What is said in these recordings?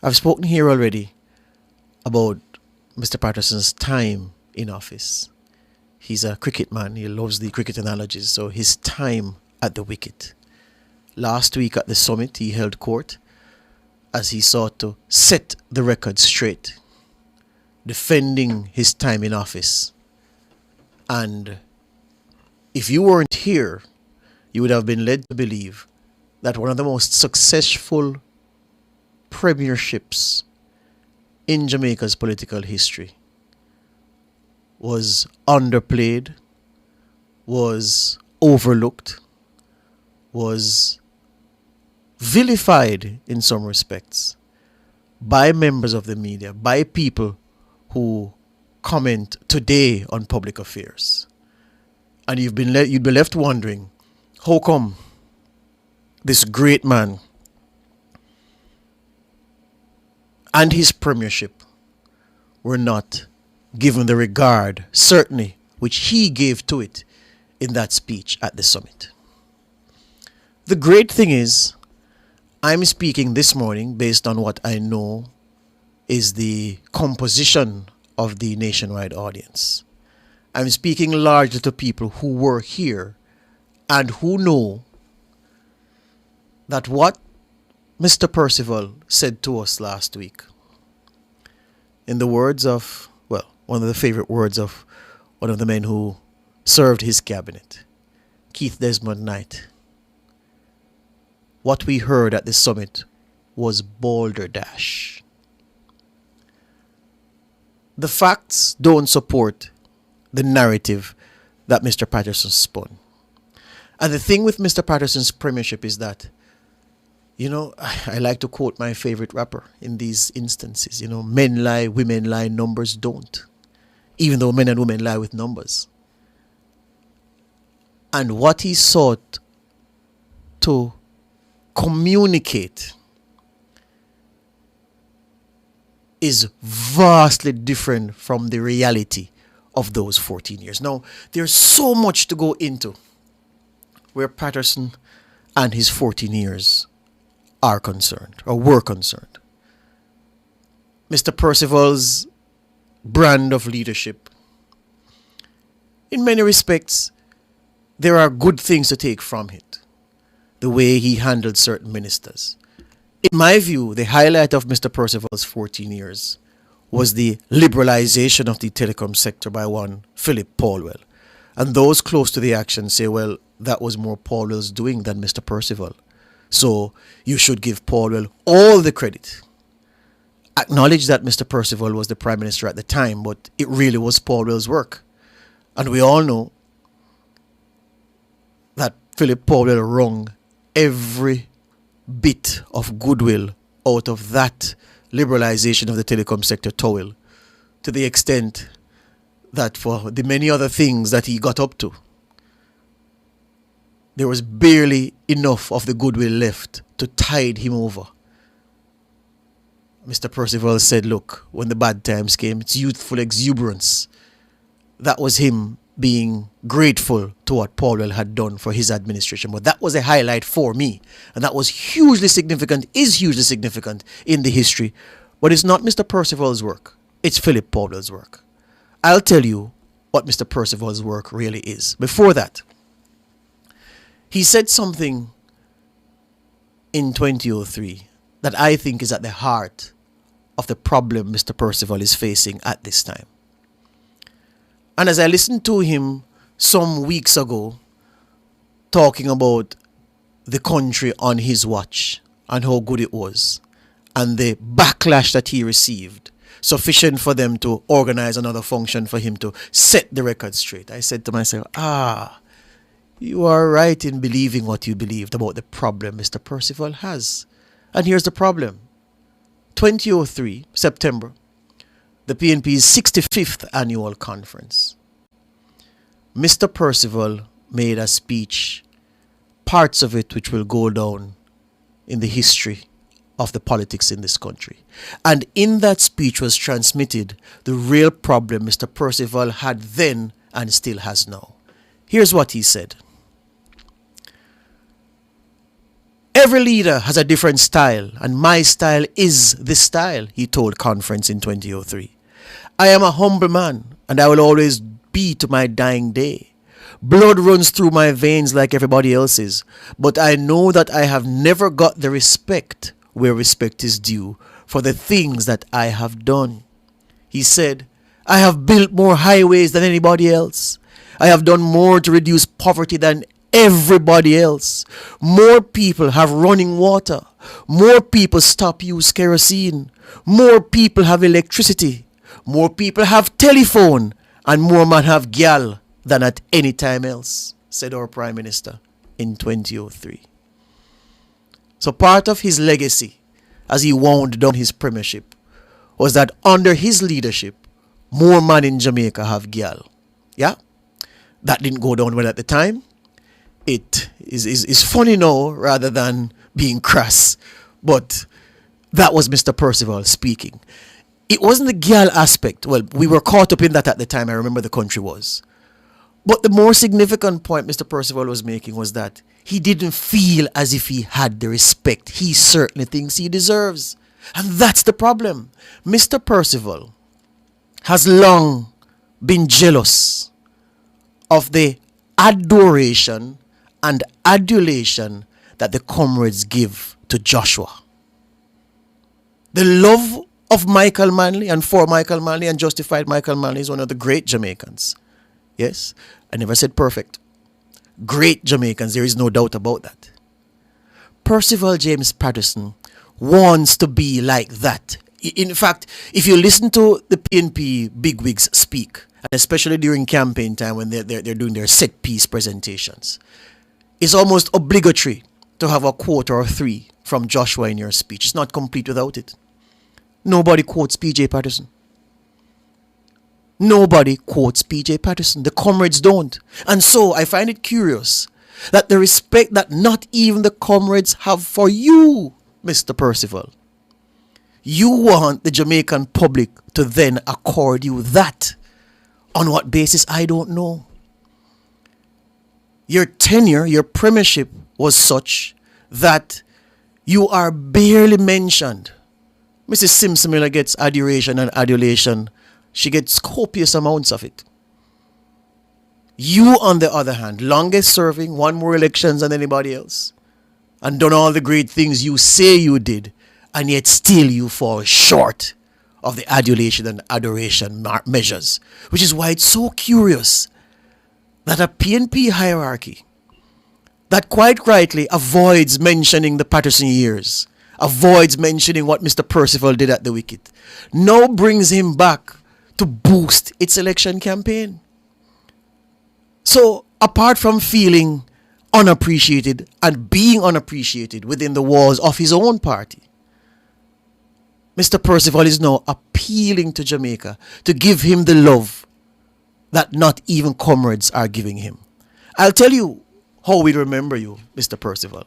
I've spoken here already about Mr. Patterson's time in office. He's a cricket man. He loves the cricket analogies. So his time at the wicket. Last week at the summit, he held court as he sought to set the record straight, defending his time in office. And if you weren't here, you would have been led to believe that one of the most successful premierships in Jamaica's political history was underplayed, was overlooked, was vilified in some respects by members of the media, by people who comment today on public affairs. And you'd be left wondering, how come this great man and his premiership were not given the regard, certainly, which he gave to it in that speech at the summit. The great thing is, I'm speaking this morning based on what I know is the composition of the nationwide audience. I'm speaking largely to people who were here and who know that what Mr. Percival said to us last week, in the words of, well, one of the favorite words of one of the men who served his cabinet, Keith Desmond Knight, what we heard at the summit was balderdash. The facts don't support the narrative that Mr. Patterson spun. And the thing with Mr. Patterson's premiership is that, I like to quote my favorite rapper in these instances. Men lie, women lie, numbers don't. Even though men and women lie with numbers. And what he sought to communicate is vastly different from the reality of those 14 years. Now, there's so much to go into where Patterson and his 14 years are concerned, or were concerned. Mr. Percival's brand of leadership, in many respects, there are good things to take from it. The way he handled certain ministers. In my view, the highlight of Mr. Percival's 14 years was the liberalization of the telecom sector by one Philip Paulwell. And those close to the action say, well, that was more Paulwell's doing than Mr. Percival. So you should give Paulwell all the credit. Acknowledge that Mr. Percival was the Prime Minister at the time, but it really was Paulwell's work. And we all know that Philip Paulwell wrung every bit of goodwill out of that liberalization of the telecom sector towel, to the extent that for the many other things that he got up to, there was barely enough of the goodwill left to tide him over. Mr. Percival said, look, when the bad times came, it's youthful exuberance. That was him being grateful to what Paulwell had done for his administration. But that was a highlight for me. And that was hugely significant, is hugely significant in the history. But it's not Mr. Percival's work. It's Philip Paulwell's work. I'll tell you what Mr. Percival's work really is. Before that, he said something in 2003 that I think is at the heart of the problem Mr. Percival is facing at this time. And as I listened to him some weeks ago talking about the country on his watch and how good it was and the backlash that he received, sufficient for them to organize another function for him to set the record straight, I said to myself, you are right in believing what you believed about the problem Mr. Percival has. And here's the problem. 2003, September, the PNP's 65th annual conference. Mr. Percival made a speech, parts of it which will go down in the history of the politics in this country. And in that speech was transmitted the real problem Mr. Percival had then and still has now. Here's what he said. Every leader has a different style, and my style is this style, he told conference in 2003. I am a humble man, and I will always be to my dying day. Blood runs through my veins like everybody else's, but I know that I have never got the respect where respect is due for the things that I have done. He said, I have built more highways than anybody else. I have done more to reduce poverty than everybody else. More people have running water. More people stop use kerosene. More people have electricity. More people have telephone. And more men have gyal than at any time else, said our Prime Minister in 2003. So part of his legacy as he wound down his premiership was that under his leadership, more men in Jamaica have gyal. Yeah? That didn't go down well at the time. It is funny now rather than being crass. But that was Mr. Percival speaking. It wasn't the gyal aspect. Well, we were caught up in that at the time. I remember the country was. But the more significant point Mr. Percival was making was that he didn't feel as if he had the respect he certainly thinks he deserves. And that's the problem. Mr. Percival has long been jealous of the adoration and adulation that the comrades give to Joshua. The love of Michael Manley and for Michael Manley and justified Michael Manley is one of the great Jamaicans. Yes, I never said perfect. Great Jamaicans, there is no doubt about that. Percival James Patterson wants to be like that. In fact, if you listen to the PNP bigwigs speak, and especially during campaign time when they're doing their set piece presentations, it's almost obligatory to have a quote or three from Joshua in your speech. It's not complete without it. Nobody quotes PJ Patterson. Nobody quotes PJ Patterson. The comrades don't. And so I find it curious that the respect that not even the comrades have for you, Mr. Percival, you want the Jamaican public to then accord you that. On what basis, I don't know. Your tenure, your premiership was such that you are barely mentioned. Mrs. Simpson Miller gets adoration and adulation. She gets copious amounts of it. You, on the other hand, longest serving, won more elections than anybody else, and done all the great things you say you did, and yet still you fall short of the adulation and adoration measures, which is why it's so curious that a PNP hierarchy that quite rightly avoids mentioning the Patterson years, avoids mentioning what Mr. Percival did at the wicket, now brings him back to boost its election campaign. So, apart from feeling unappreciated and being unappreciated within the walls of his own party, Mr. Percival is now appealing to Jamaica to give him the love that not even comrades are giving him. I'll tell you how we remember you, Mr. Percival.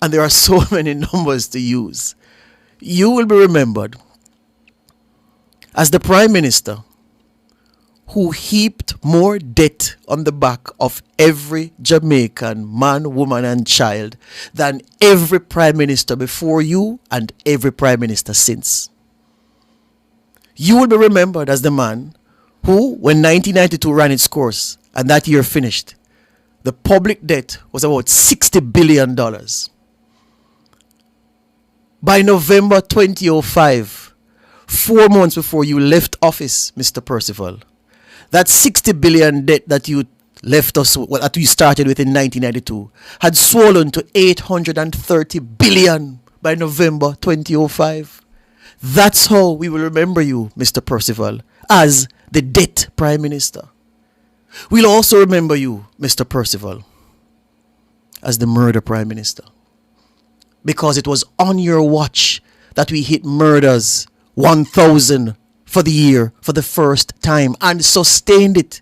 And there are so many numbers to use. You will be remembered as the Prime Minister who heaped more debt on the back of every Jamaican man, woman and child than every Prime Minister before you and every Prime Minister since. You will be remembered as the man who, when 1992 ran its course and that year finished, the public debt was about $60 billion. By November 2005, 4 months before you left office, Mr. Percival, that 60 billion debt that you left us, that we started with in 1992, had swollen to 830 billion by November 2005. That's how we will remember you, Mr. Percival, as the debt Prime Minister. We'll also remember you, Mr. Percival, as the murder Prime Minister. Because it was on your watch that we hit murders 1,000 for the year for the first time and sustained it.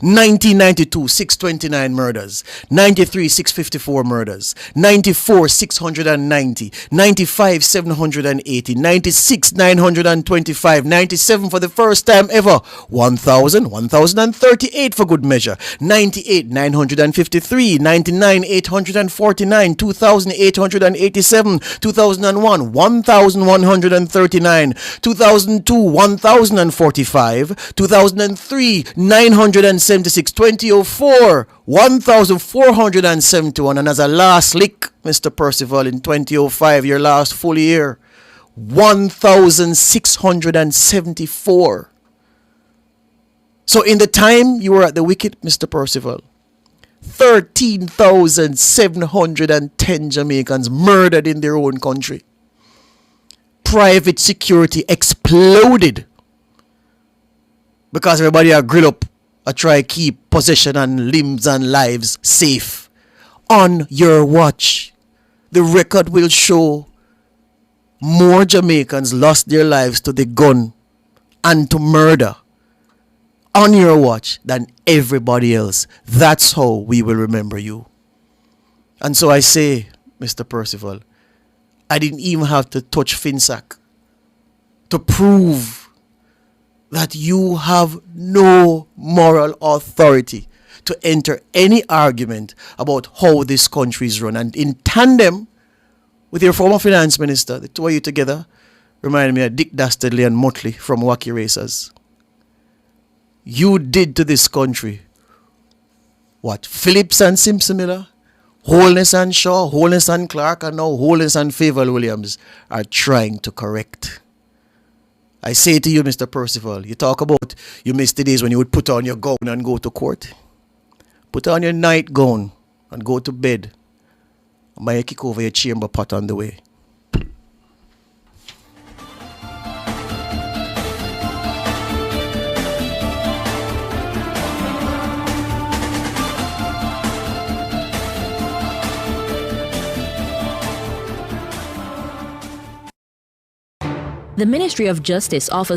1992, 629 murders. 93, 654 murders. 94, 690. 95, 780. 96, 925. 97 for the first time ever. 1038 for good measure. 98, 953. 99, 849. 2887. 2001, 1139. 2002, 1045. 2003, 976. 2004, 1471. And as a last lick, Mr. Percival, in 2005, your last full year, 1674. So in the time you were at the wicket, Mr. Percival, 13,710 Jamaicans murdered in their own country. Private security exploded because everybody are grilled up or try to keep possession and limbs and lives safe. On your watch, the record will show more Jamaicans lost their lives to the gun and to murder on your watch than everybody else. That's how we will remember you. And so I say, Mr. Percival, I didn't even have to touch Finsack to prove that you have no moral authority to enter any argument about how this country is run. And in tandem with your former finance minister, the two of you together remind me of Dick Dastardly and Motley from Wacky Racers. You did to this country what Phillips and Simpson Miller, Holness and Shaw, Holness and Clark, and now Holness and Favour Williams are trying to correct. I say to you, Mr. Percival, you talk about you missed the days when you would put on your gown and go to court. Put on your nightgown and go to bed. I might kick over your chamber pot on the way. The Ministry of Justice offers